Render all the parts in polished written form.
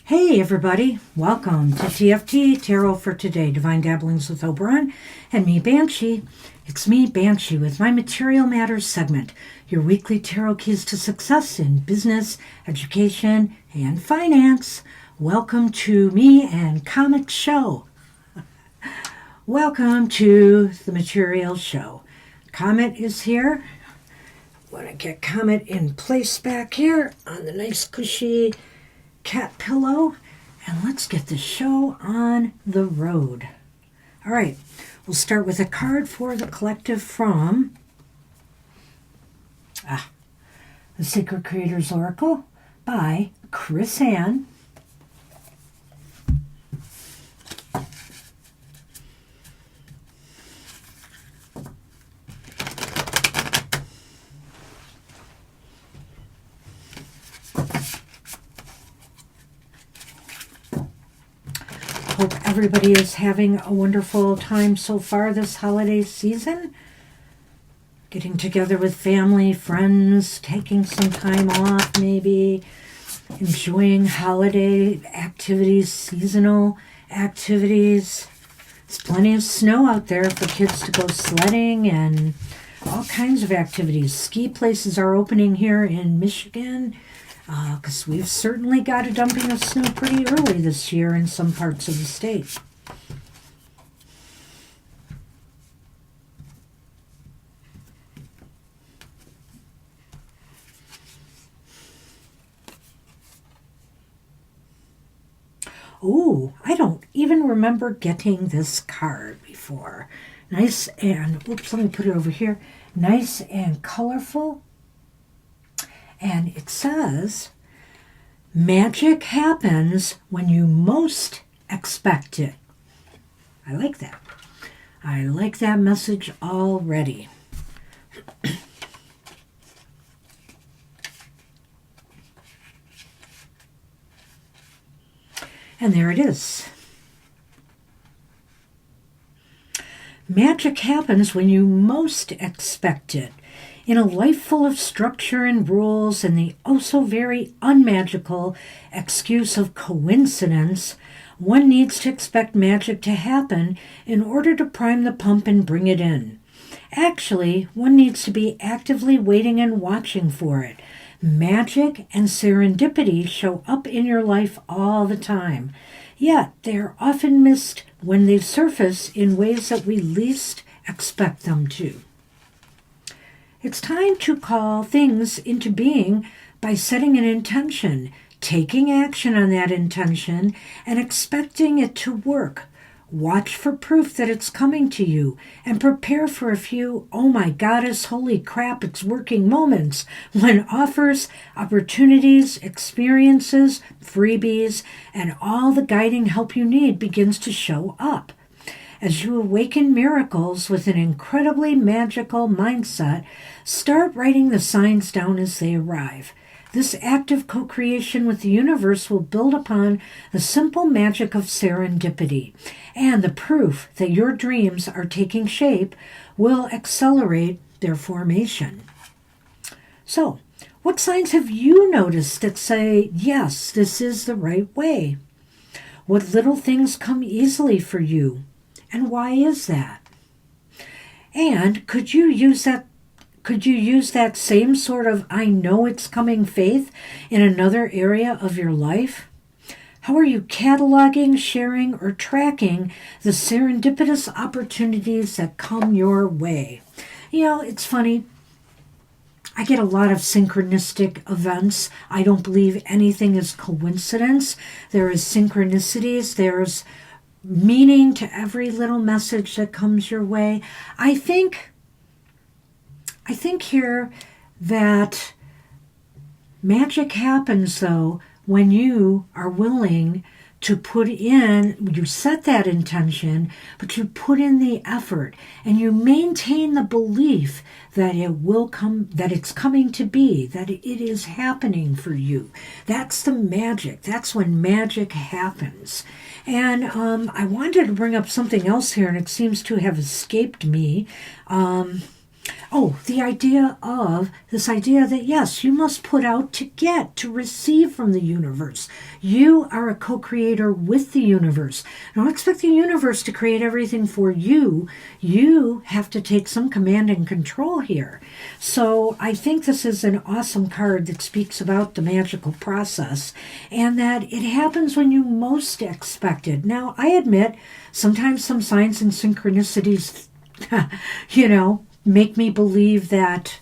Hey everybody, welcome to TFT Tarot for Today, Divine Dabblings with Oberon, and me, Banshee. It's me, Banshee, with my Material Matters segment, your weekly tarot keys to success in business, education, and finance. Welcome to me and Comet Show. Welcome to the Material Show. Comet is here. I want to get Comet in place back here on the nice cushy cat pillow, and let's get the show on the road. All right, we'll start with a card for the collective from The Secret Creators Oracle by Chris Ann. Hope everybody is having a wonderful time so far this holiday season. Getting together with family, friends, taking some time off maybe, enjoying holiday activities, seasonal activities. There's plenty of snow out there for kids to go sledding and all kinds of activities. Ski places are opening here in Michigan, because we've certainly got a dumping of snow pretty early this year in some parts of the state. Oh, I don't even remember getting this card before. Nice and, oops, let me put it over here. Nice and colorful. And it says, magic happens when you most expect it. I like that. I like that message already. And there it is. Magic happens when you most expect it. In a life full of structure and rules and the oh-so-very unmagical excuse of coincidence, one needs to expect magic to happen in order to prime the pump and bring it in. Actually, one needs to be actively waiting and watching for it. Magic and serendipity show up in your life all the time, yet they are often missed when they surface in ways that we least expect them to. It's time to call things into being by setting an intention, taking action on that intention, and expecting it to work. Watch for proof that it's coming to you, and prepare for a few, oh my goddess, holy crap, it's working moments, when offers, opportunities, experiences, freebies, and all the guiding help you need begins to show up. As you awaken miracles with an incredibly magical mindset, start writing the signs down as they arrive. This active co-creation with the universe will build upon the simple magic of serendipity, and the proof that your dreams are taking shape will accelerate their formation. So, what signs have you noticed that say, yes, this is the right way? What little things come easily for you? And why is that? And could you use that same sort of I know it's coming faith in another area of your life? How are you cataloging, sharing, or tracking the serendipitous opportunities that come your way? You know, it's funny. I get a lot of synchronistic events. I don't believe anything is coincidence. There is synchronicities. There's meaning to every little message that comes your way. I think here that Magic happens, though, when you are willing to put in, you set that intention, but you put in the effort and you maintain the belief that it will come, that it's coming to be, that it is happening for you. That's the magic. That's when magic happens. And I wanted to bring up something else here, and it seems to have escaped me. The idea that yes, you must put out to get, to receive from the universe. You are a co-creator with the universe. Don't expect the universe to create everything for you. You have to take some command and control here. So I think this is an awesome card that speaks about the magical process and that it happens when you most expect it. Now, I admit, sometimes some signs and synchronicities, make me believe that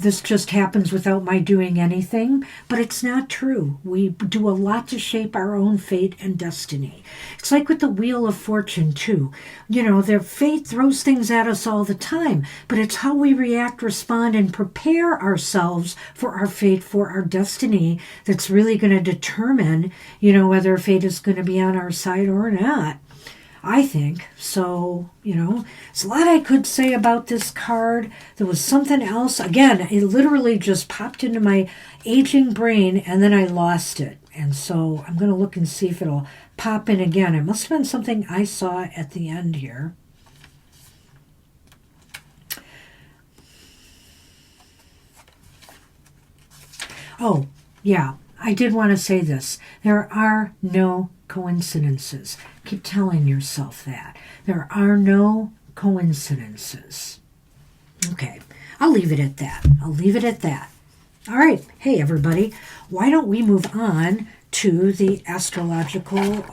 this just happens without my doing anything, but it's not true. We do a lot to shape our own fate and destiny. It's like with the Wheel of Fortune, too. Their fate throws things at us all the time, but it's how we react, respond, and prepare ourselves for our fate, for our destiny, that's really going to determine, whether fate is going to be on our side or not. I think. So, there's a lot I could say about this card. There was something else. Again, it literally just popped into my aging brain and then I lost it. And so I'm going to look and see if it'll pop in again. It must have been something I saw at the end here. Oh, yeah. I did want to say this. There are no coincidences. Keep telling yourself that. There are no coincidences. Okay, I'll leave it at that. All right. Hey, everybody. Why don't we move on to the astrological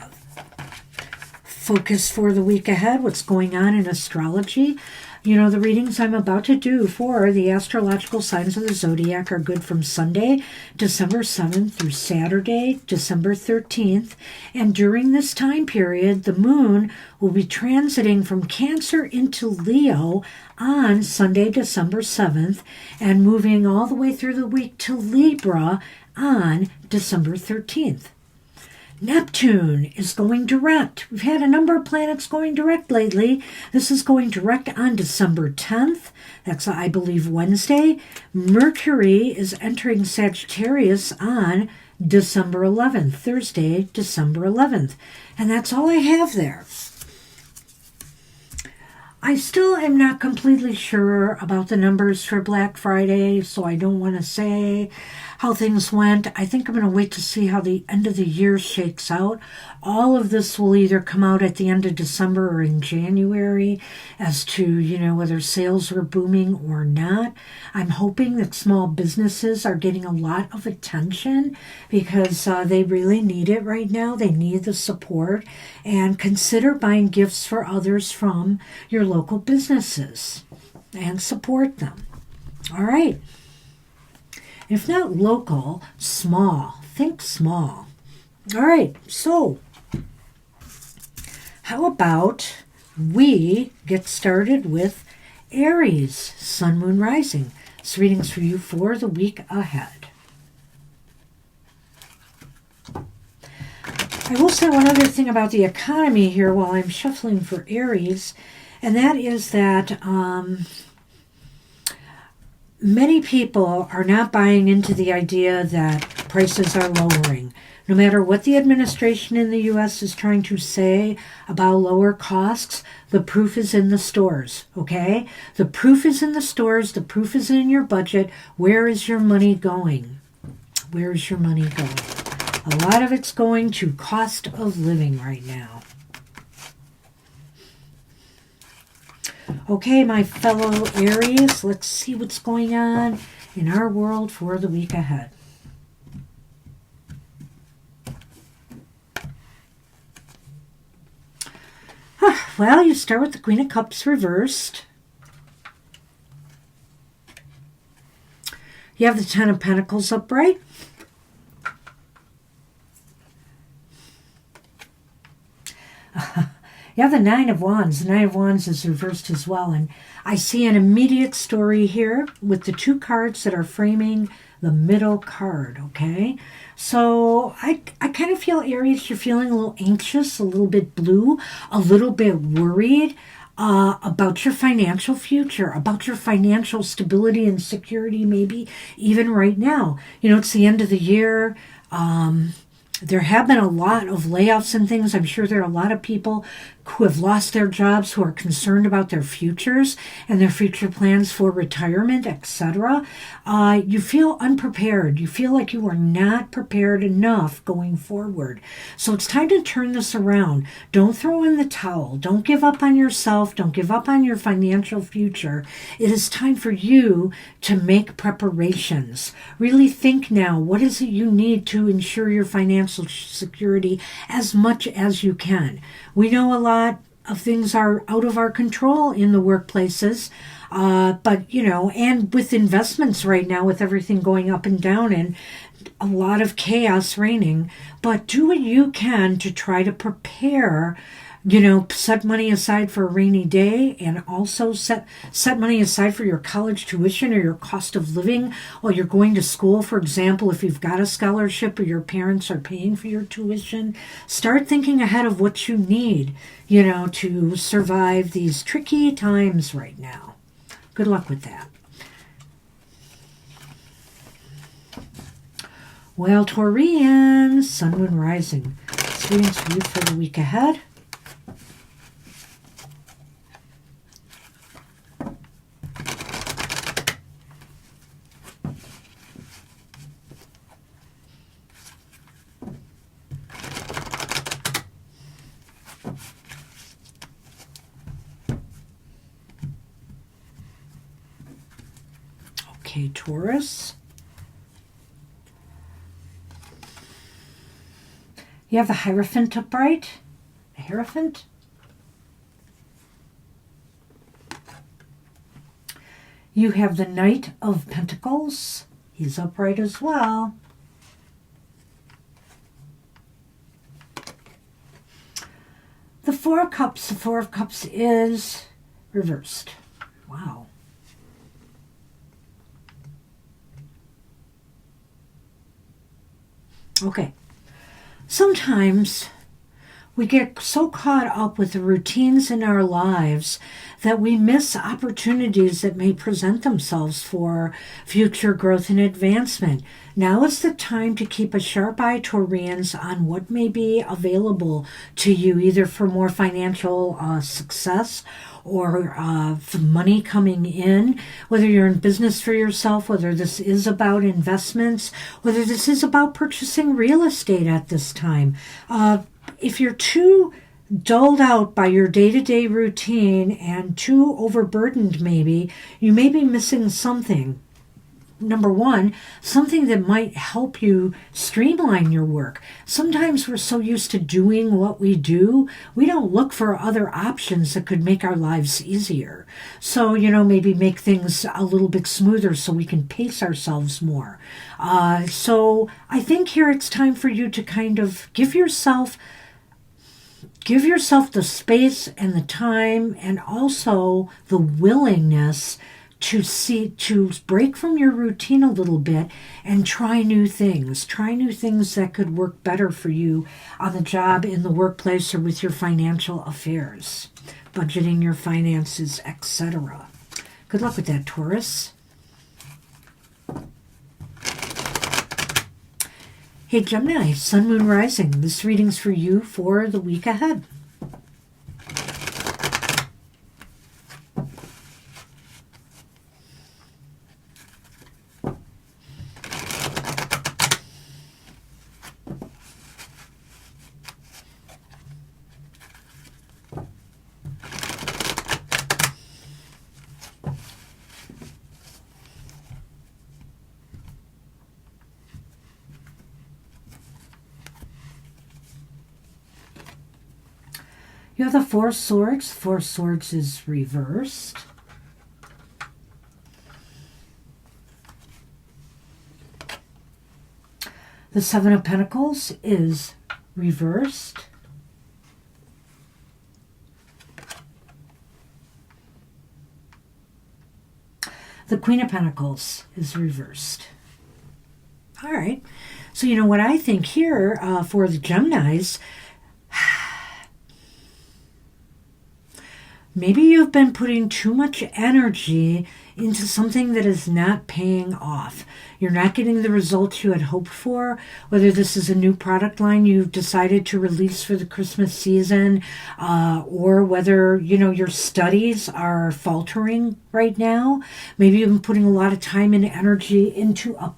focus for the week ahead? What's going on in astrology? The readings I'm about to do for the astrological signs of the zodiac are good from Sunday, December 7th through Saturday, December 13th. And during this time period, the moon will be transiting from Cancer into Leo on Sunday, December 7th, and moving all the way through the week to Libra on December 13th. Neptune is going direct. We've had a number of planets going direct lately. This is going direct on December 10th. That's, I believe, Wednesday. Mercury is entering Sagittarius on December 11th, Thursday, December 11th. And that's all I have there. I still am not completely sure about the numbers for Black Friday, so I don't want to say how things went. I think I'm going to wait to see how the end of the year shakes out. All of this will either come out at the end of December or in January as to, whether sales are booming or not. I'm hoping that small businesses are getting a lot of attention because they really need it right now. They need the support. And consider buying gifts for others from your local businesses and support them. All right. If not local, small. Think small. All right, so how about we get started with Aries, Sun, Moon, Rising. This reading's for you for the week ahead. I will say one other thing about the economy here while I'm shuffling for Aries, and that is that many people are not buying into the idea that prices are lowering. No matter what the administration in the U.S. is trying to say about lower costs, the proof is in the stores, okay? The proof is in the stores. The proof is in your budget. Where is your money going? Where is your money going? A lot of it's going to cost of living right now. Okay, my fellow Aries, let's see what's going on in our world for the week ahead. Well, you start with the Queen of Cups reversed. You have the Ten of Pentacles upright. You have the Nine of Wands. The Nine of Wands is reversed as well. And I see an immediate story here with the two cards that are framing the middle card, okay? So I kind of feel, Aries, you're feeling a little anxious, a little bit blue, a little bit worried about your financial future, about your financial stability and security, maybe even right now. You know, it's the end of the year. There have been a lot of layoffs and things. I'm sure there are a lot of people who have lost their jobs, who are concerned about their futures and their future plans for retirement, etc. You feel unprepared. You feel like you are not prepared enough going forward. So it's time to turn this around. Don't throw in the towel. Don't give up on yourself. Don't give up on your financial future. It is time for you to make preparations. Really think now, what is it you need to ensure your financial security as much as you can? We know a lot of things are out of our control in the workplaces, but, you know, and with investments right now, with everything going up and down and a lot of chaos reigning, but do what you can to try to prepare. You know, set money aside for a rainy day, and also set money aside for your college tuition or your cost of living while you're going to school. For example, if you've got a scholarship or your parents are paying for your tuition, start thinking ahead of what you need, you know, to survive these tricky times right now. Good luck with that. Well, Taurians, Sun, Moon, Rising. Readings for you for the week ahead. Okay, Taurus. You have the Hierophant upright. The Hierophant. You have the Knight of Pentacles. He's upright as well. The Four of Cups. The Four of Cups is reversed. Wow. Okay. Sometimes we get so caught up with the routines in our lives that we miss opportunities that may present themselves for future growth and advancement. Now is the time to keep a sharp eye, Taurians, on what may be available to you, either for more financial success or for money coming in, whether you're in business for yourself, whether this is about investments, whether this is about purchasing real estate at this time. If you're too dulled out by your day-to-day routine and too overburdened, maybe, you may be missing something. Number one, something that might help you streamline your work. Sometimes we're so used to doing what we do, we don't look for other options that could make our lives easier. So, you know, maybe make things a little bit smoother so we can pace ourselves more. So I think here it's time for you to kind of give yourself the space and the time and also the willingness to break from your routine a little bit and try new things. Try new things that could work better for you on the job, in the workplace, or with your financial affairs, budgeting your finances, etc. Good luck with that, Taurus. Hey, Gemini, Sun, Moon, Rising. This reading's for you for the week ahead. You have the Four of Swords. Four of Swords is reversed. The Seven of Pentacles is reversed. The Queen of Pentacles is reversed. All right. So, what I think here for the Geminis, maybe you've been putting too much energy into something that is not paying off. You're not getting the results you had hoped for, whether this is a new product line you've decided to release for the Christmas season, or whether, your studies are faltering right now. Maybe you've been putting a lot of time and energy into a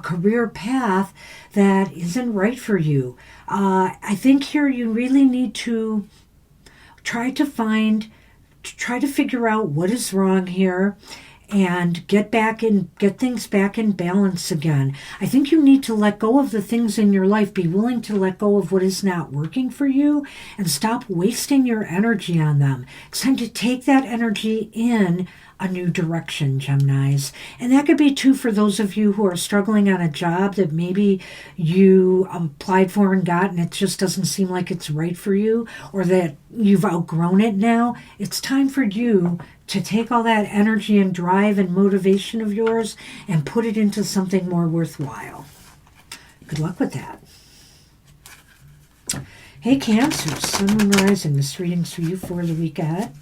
career path that isn't right for you. I think here you really need to try to figure out what is wrong here and get things back in balance again. I think you need to let go of the things in your life, be willing to let go of what is not working for you, and stop wasting your energy on them. It's time to take that energy in a new direction, Geminis. And that could be too for those of you who are struggling on a job that maybe you applied for and got, and it just doesn't seem like it's right for you, or that you've outgrown it now. It's time for you to take all that energy and drive and motivation of yours and put it into something more worthwhile. Good luck with that. Hey, Cancer, Sun, Moon, Rising. This reading's for you for the week ahead.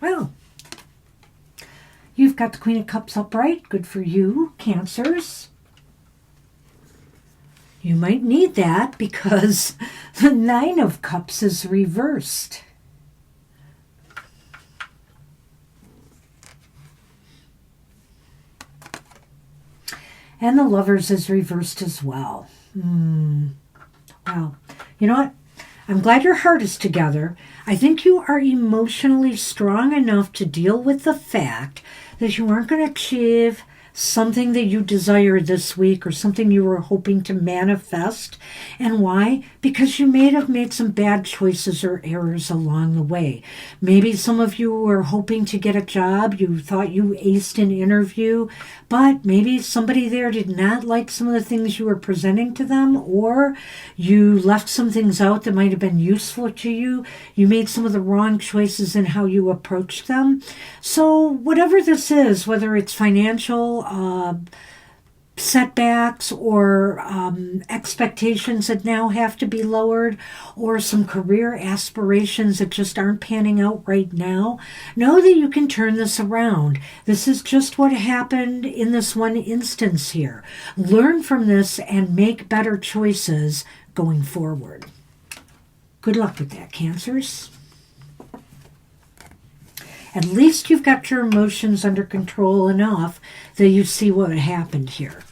Well, you've got the Queen of Cups upright. Good for you, Cancers. You might need that because the Nine of Cups is reversed. And the Lovers is reversed as well. Wow. You know what? I'm glad your heart is together. I think you are emotionally strong enough to deal with the fact that you aren't going to achieve something that you desire this week or something you were hoping to manifest. And why? Because you may have made some bad choices or errors along the way. Maybe some of you were hoping to get a job. You thought you aced an interview, but maybe somebody there did not like some of the things you were presenting to them, or you left some things out that might have been useful to you. You made some of the wrong choices in how you approached them. So whatever this is, whether it's financial setbacks or expectations that now have to be lowered, or some career aspirations that just aren't panning out right now, know that you can turn this around. This is just what happened in this one instance here. Learn from this and make better choices going forward. Good luck with that, Cancers. At least you've got your emotions under control enough that you see what happened here.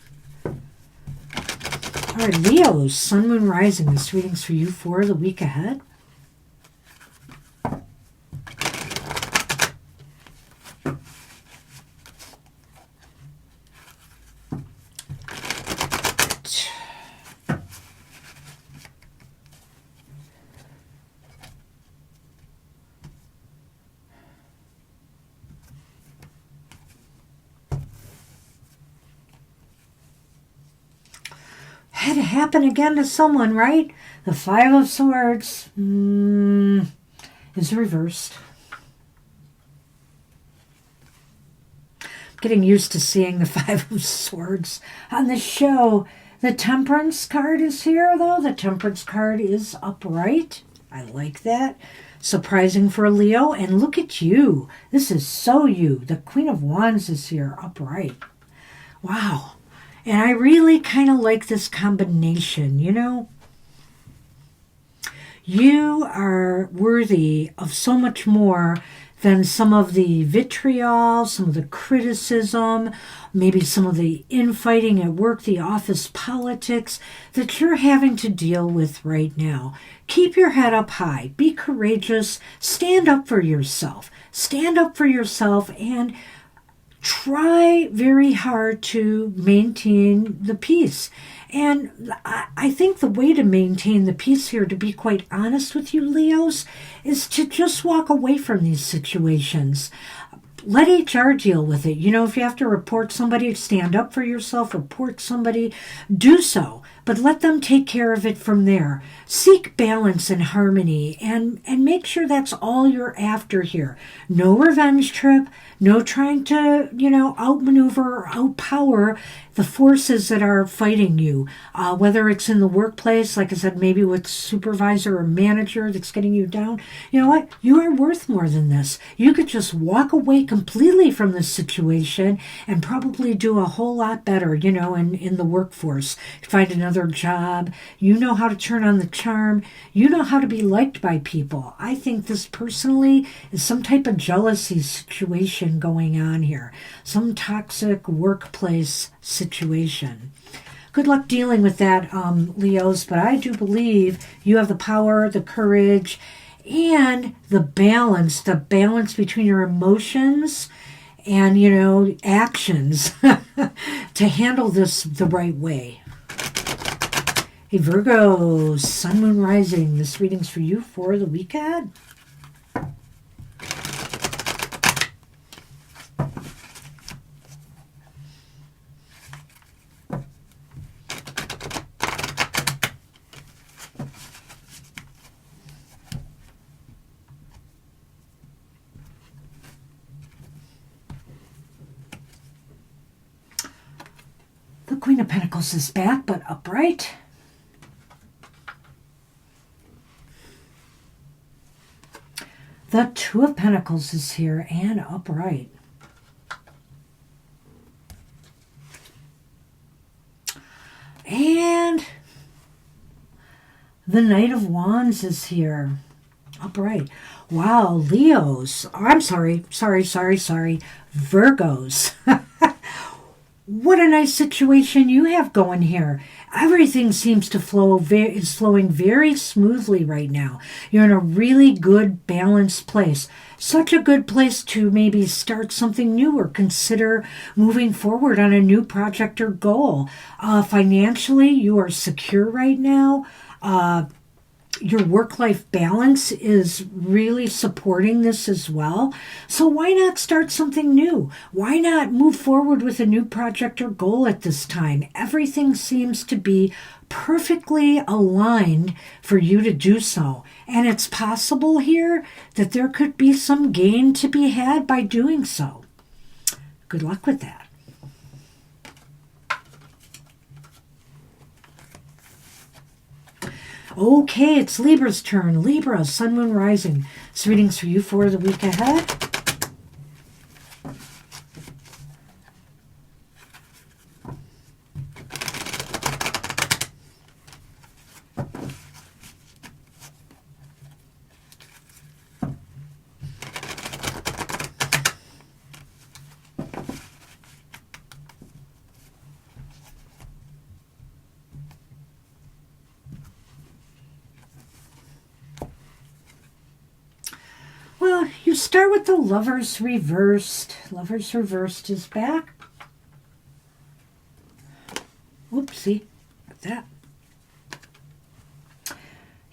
All right, Leos, Sun, Moon, Rising. This reading's for you for the week ahead. Had to happen again to someone, right? The Five of Swords is reversed. Getting used to seeing the Five of Swords on the show. The Temperance card is here, though. The Temperance card is upright. I like that. Surprising for a Leo. And look at you. This is so you. The Queen of Wands is here, upright. Wow. And I really kind of like this combination, you know. You are worthy of so much more than some of the vitriol, some of the criticism, maybe some of the infighting at work, the office politics that you're having to deal with right now. Keep your head up high. Be courageous. Stand up for yourself. Stand up for yourself and try very hard to maintain the peace. And I think the way to maintain the peace here, to be quite honest with you, Leos, is to just walk away from these situations. Let HR deal with it. If you have to report somebody, stand up for yourself, report somebody, do so. But let them take care of it from there. Seek balance and harmony and make sure that's all you're after here. No revenge trip, no trying to, outmaneuver or outpower the forces that are fighting you. Whether it's in the workplace, like I said, maybe with supervisor or manager that's getting you down. You know what? You are worth more than this. You could just walk away completely from this situation and probably do a whole lot better, in the workforce. Find another job. You know how to turn on the charm. You know how to be liked by people. I think this personally is some type of jealousy situation going on here. Some toxic workplace situation. Good luck dealing with that, Leos, but I do believe you have the power, the courage, and the balance between your emotions and, actions to handle this the right way. Hey, Virgo, Sun, Moon, Rising. This reading's for you for the week ahead. The Queen of Pentacles is back, but upright. The Two of Pentacles is here and upright. And the Knight of Wands is here, upright. Wow, Leos. I'm sorry. Virgos. What a nice situation you have going here. Everything seems to is flowing very smoothly right now. You're in a really good, balanced place. Such a good place to maybe start something new or consider moving forward on a new project or goal. Financially, you are secure right now. Your work-life balance is really supporting this as well. So why not start something new? Why not move forward with a new project or goal at this time? Everything seems to be perfectly aligned for you to do so. And it's possible here that there could be some gain to be had by doing so. Good luck with that. Okay, it's Libra's turn. Libra, Sun, Moon, Rising. This reading's for you for the week ahead. Well, you start with the Lovers Reversed. Lovers Reversed is back. Whoopsie. Got that.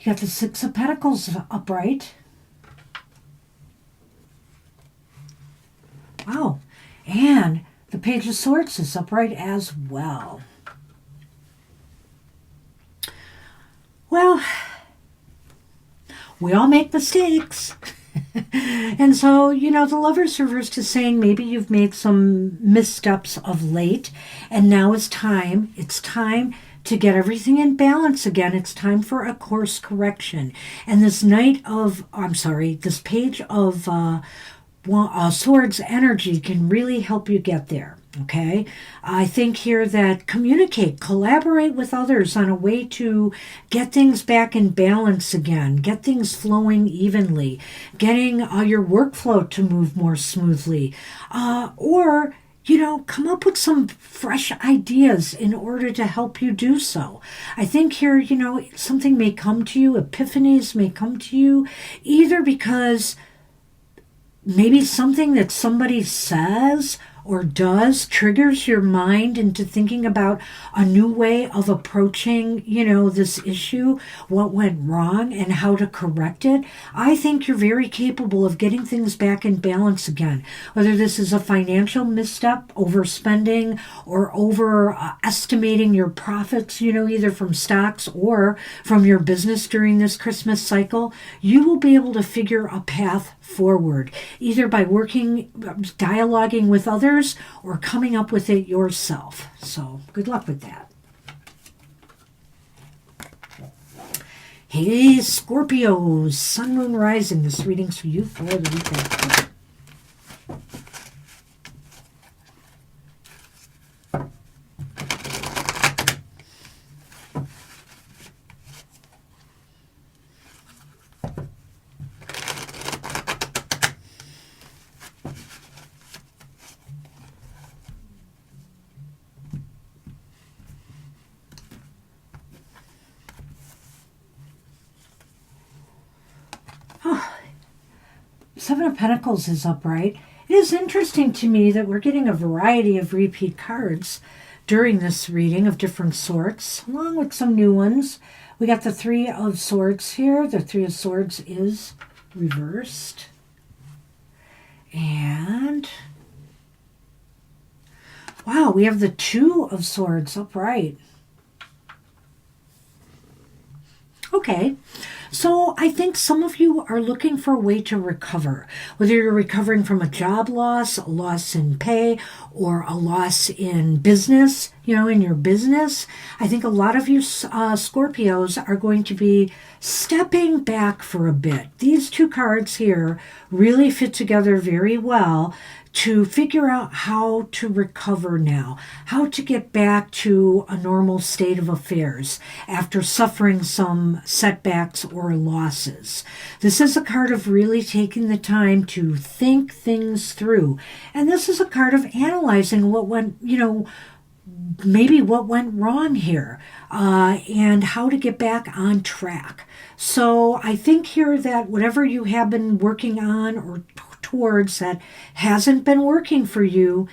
You got the Six of Pentacles upright. Wow. And the Page of Swords is upright as well. Well, we all make mistakes. And so, the Lovers Reversed is saying maybe you've made some missteps of late, and now it's time to get everything in balance again. It's time for a course correction. And this this Page of Swords energy can really help you get there. Okay, I think here that collaborate with others on a way to get things back in balance again, get things flowing evenly, getting your workflow to move more smoothly, or come up with some fresh ideas in order to help you do so. I think here, something may come to you, epiphanies may come to you, either because maybe something that somebody says or does, triggers your mind into thinking about a new way of approaching, this issue, what went wrong and how to correct it, I think you're very capable of getting things back in balance again. Whether this is a financial misstep, overspending, or overestimating your profits, either from stocks or from your business during this Christmas cycle, you will be able to figure a path forward, either by dialoguing with others or coming up with it yourself. So good luck with that. Hey, Scorpios, Sun, Moon, Rising. This reading's for you for the weekend. Seven of Pentacles is upright. It is interesting to me that we're getting a variety of repeat cards during this reading of different sorts, along with some new ones. We got the Three of Swords here. The Three of Swords is reversed. And wow, we have the Two of Swords upright. Okay. So I think some of you are looking for a way to recover, whether you're recovering from a job loss, a loss in pay, or a loss in business, in your business. I think a lot of you Scorpios are going to be stepping back for a bit. These two cards here really fit together very well to figure out how to recover now, how to get back to a normal state of affairs after suffering some setbacks or losses. This is a card of really taking the time to think things through. And this is a card of analyzing what went, maybe what went wrong here, and how to get back on track. So I think here that whatever you have been working on or towards that hasn't been working for you,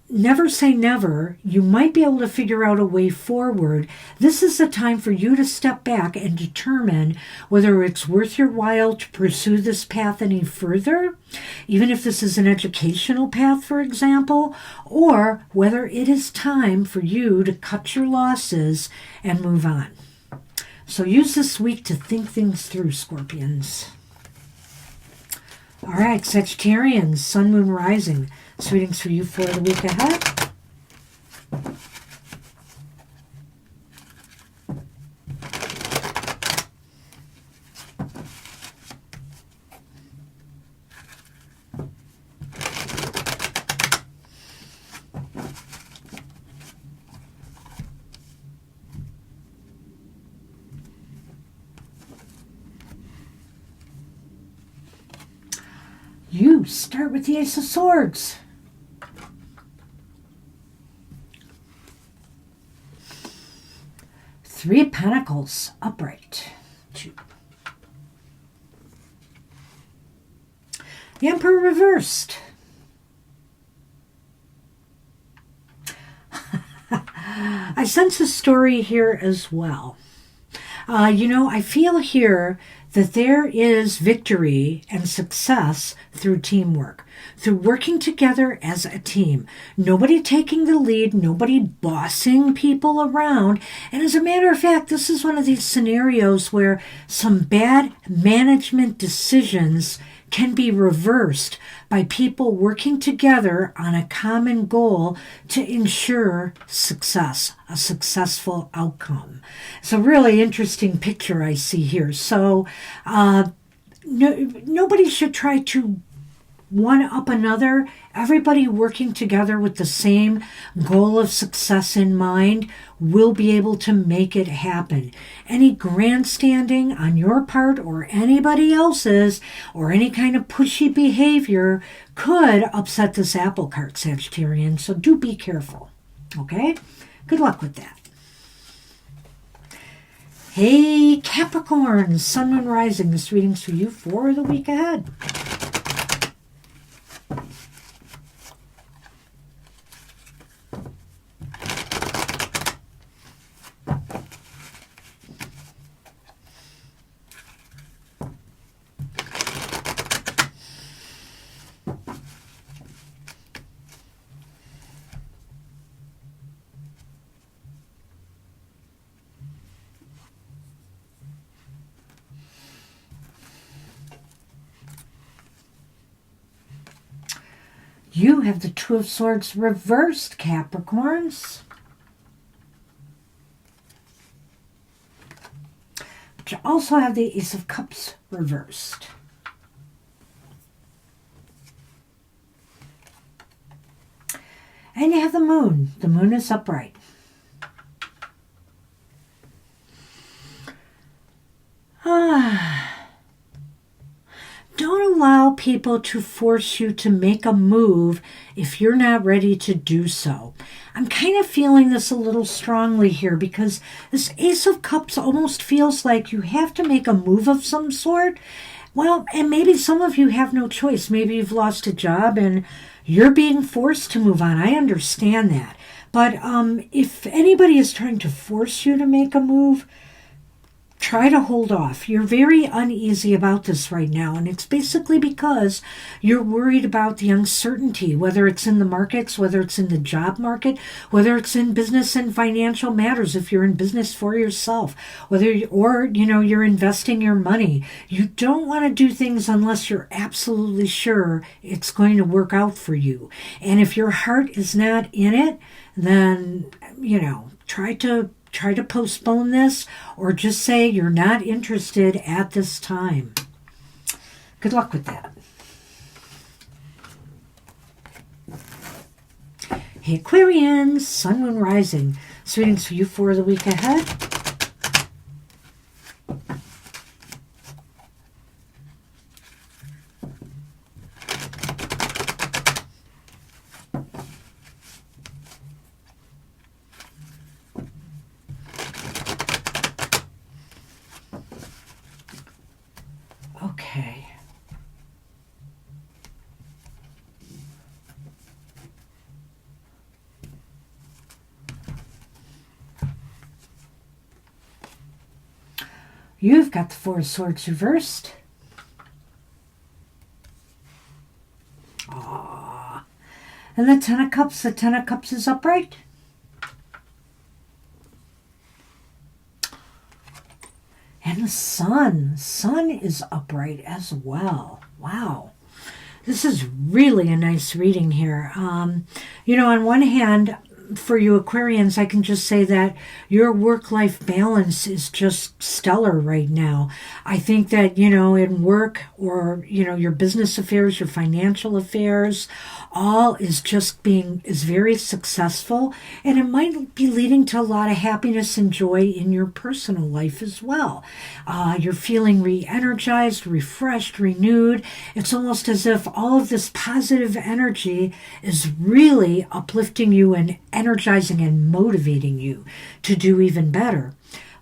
never say never. You might be able to figure out a way forward. This is the time for you to step back and determine whether it's worth your while to pursue this path any further, even if this is an educational path, for example, or whether it is time for you to cut your losses and move on. So use this week to think things through, Scorpions. All right, Sagittarians, Sun, Moon, Rising. This reading's for you for the week ahead. You start with the Ace of Swords. Three of Pentacles, upright. Two. The Emperor reversed. I sense a story here as well. I feel here that there is victory and success through teamwork, through working together as a team. Nobody taking the lead, nobody bossing people around. And as a matter of fact, this is one of these scenarios where some bad management decisions can be reversed by people working together on a common goal to ensure success, a successful outcome. It's a really interesting picture I see here. So nobody should try to one up another. Everybody working together with the same goal of success in mind will be able to make it happen. Any grandstanding on your part or anybody else's or any kind of pushy behavior could upset this apple cart, Sagittarian. So do be careful. Okay? Good luck with that. Hey, Capricorn, Sun, Moon, Rising. This reading's for you for the week ahead. You have the Two of Swords reversed, Capricorns. But you also have the Ace of Cups reversed. And you have the Moon. The Moon is upright. Don't allow people to force you to make a move if you're not ready to do so. I'm kind of feeling this a little strongly here because this Ace of Cups almost feels like you have to make a move of some sort. Well, and maybe some of you have no choice. Maybe you've lost a job and you're being forced to move on. I understand that. But if anybody is trying to force you to make a move, try to hold off. You're very uneasy about this right now, and it's basically because you're worried about the uncertainty, whether it's in the markets, whether it's in the job market, whether it's in business and financial matters, if you're in business for yourself, you're investing your money. You don't want to do things unless you're absolutely sure it's going to work out for you. And if your heart is not in it, then, try to postpone this, or just say you're not interested at this time. Good luck with that. Hey Aquarians, Sun, Moon, Rising. Readings for you for the week ahead. Okay. You've got the Four of Swords reversed. Aww. And the Ten of Cups. The Ten of Cups is upright. And the Sun. Sun is upright as well. Wow. This is really a nice reading here. On one hand, for you Aquarians, I can just say that your work-life balance is just stellar right now. I think that, in work or, your business affairs, your financial affairs, all is very successful, and it might be leading to a lot of happiness and joy in your personal life as well. You're feeling re-energized, refreshed, renewed. It's almost as if all of this positive energy is really uplifting you and energizing and motivating you to do even better.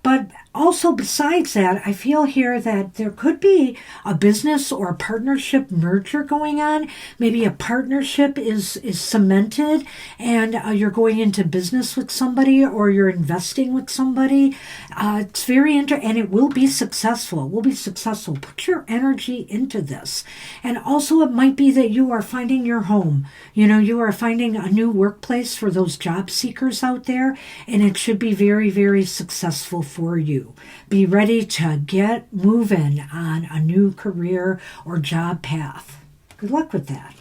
But also besides that, I feel here that there could be a business or a partnership merger going on. Maybe a partnership is cemented and you're going into business with somebody or you're investing with somebody. It's very interesting, and it will be successful. It will be successful. Put your energy into this. And also it might be that you are finding your home. You are finding a new workplace for those job seekers out there, and it should be very, very successful for you. Be ready to get moving on a new career or job path. Good luck with that.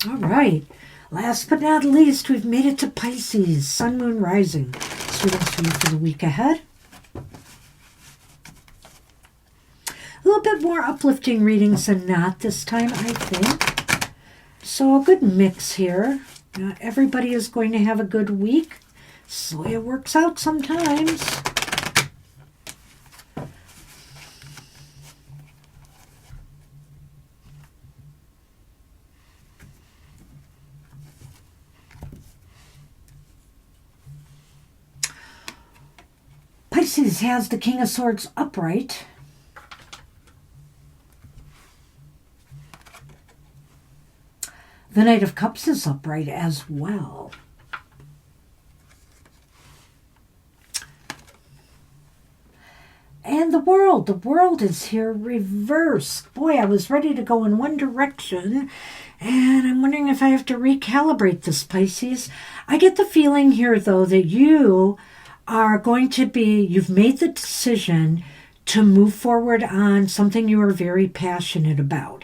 All right. Last but not least, we've made it to Pisces, Sun, Moon, Rising. Readings for you for the week ahead. A little bit more uplifting readings than not this time, I think. So a good mix here. Not everybody is going to have a good week. So it works out sometimes. Pisces has the King of Swords upright. The Knight of Cups is upright as well. And the world is here reversed. Boy, I was ready to go in one direction, and I'm wondering if I have to recalibrate this, Pisces. I get the feeling here, though, that you are you've made the decision to move forward on something you are very passionate about.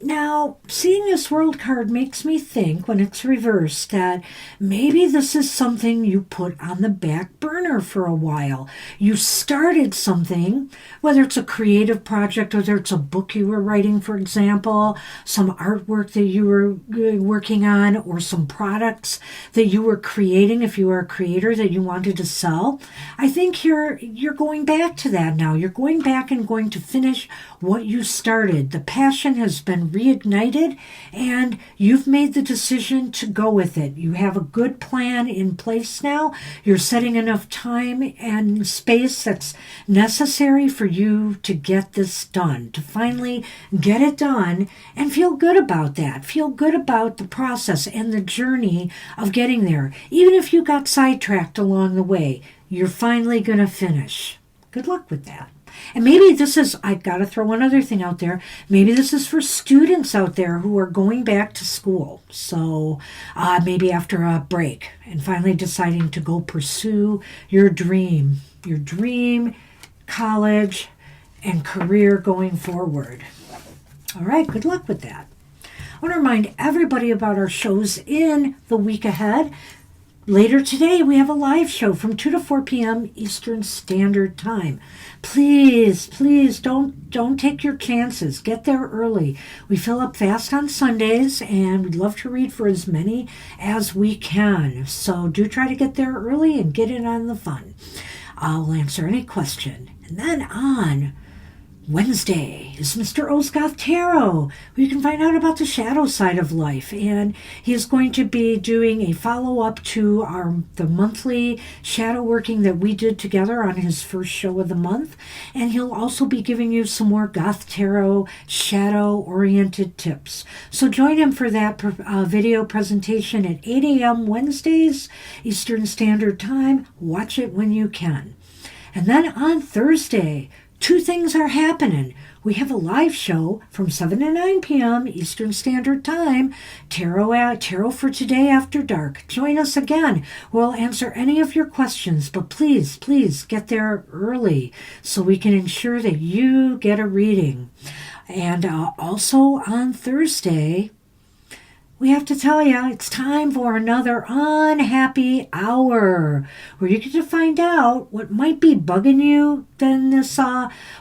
Now, seeing this world card makes me think, when it's reversed, that maybe this is something you put on the back burner for a while. You started something, whether it's a creative project, whether it's a book you were writing, for example, some artwork that you were working on, or some products that you were creating, if you were a creator that you wanted to sell. I think you're going back to that now. You're going back and going to finish what you started. The passion has been reignited, and you've made the decision to go with it. You have a good plan in place now. You're setting enough time and space that's necessary for you to get this done, to finally get it done and feel good about that. Feel good about the process and the journey of getting there. Even if you got sidetracked along the way, you're finally going to finish. Good luck with that. And maybe this is, I've got to throw one other thing out there. Maybe this is for students out there who are going back to school. So maybe after a break and finally deciding to go pursue your dream college and career going forward. All right, good luck with that. I want to remind everybody about our shows in the week ahead. Later today, we have a live show from 2 to 4 p.m. Eastern Standard Time. Please don't take your chances. Get there early. We fill up fast on Sundays, and we'd love to read for as many as we can. So do try to get there early and get in on the fun. I'll answer any question. And then on Wednesday is Mr. O's Goth Tarot, where you can find out about the shadow side of life. And he is going to be doing a follow-up to the monthly shadow working that we did together on his first show of the month. And he'll also be giving you some more Goth Tarot shadow-oriented tips. So join him for that video presentation at 8 a.m. Wednesdays, Eastern Standard Time. Watch it when you can. And then on Thursday, two things are happening. We have a live show from 7 to 9 p.m. Eastern Standard Time, Tarot for Today After Dark. Join us again. We'll answer any of your questions, but please get there early so we can ensure that you get a reading. And also on Thursday, we have to tell you, it's time for another unhappy hour where you get to find out what might be bugging you then this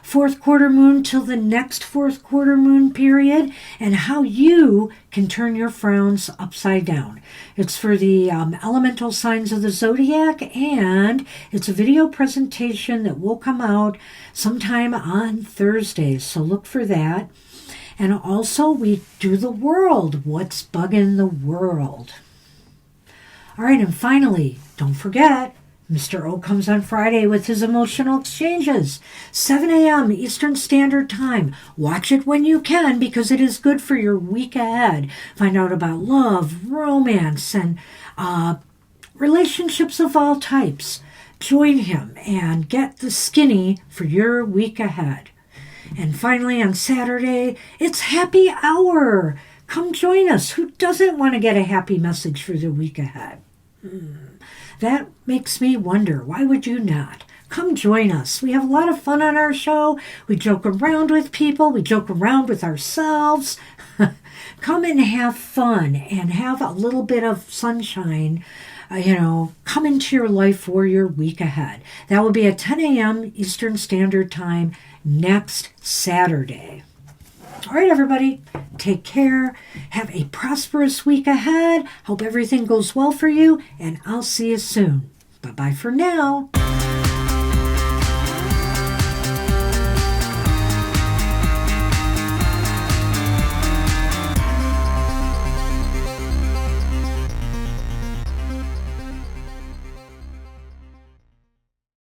fourth quarter moon till the next fourth quarter moon period, and how you can turn your frowns upside down. It's for the elemental signs of the Zodiac, and it's a video presentation that will come out sometime on Thursday, so look for that. And also, we do the world. What's bugging the world? All right, and finally, don't forget, Mr. O comes on Friday with his emotional exchanges, 7 a.m. Eastern Standard Time. Watch it when you can, because it is good for your week ahead. Find out about love, romance, and relationships of all types. Join him and get the skinny for your week ahead. And finally, on Saturday, it's happy hour. Come join us. Who doesn't want to get a happy message for the week ahead? That makes me wonder, why would you not? Come join us. We have a lot of fun on our show. We joke around with people. We joke around with ourselves. Come and have fun and have a little bit of sunshine. Come into your life for your week ahead. That will be at 10 a.m. Eastern Standard Time next Saturday. All right, everybody, take care. Have a prosperous week ahead. Hope everything goes well for you, and I'll see you soon. Bye-bye for now.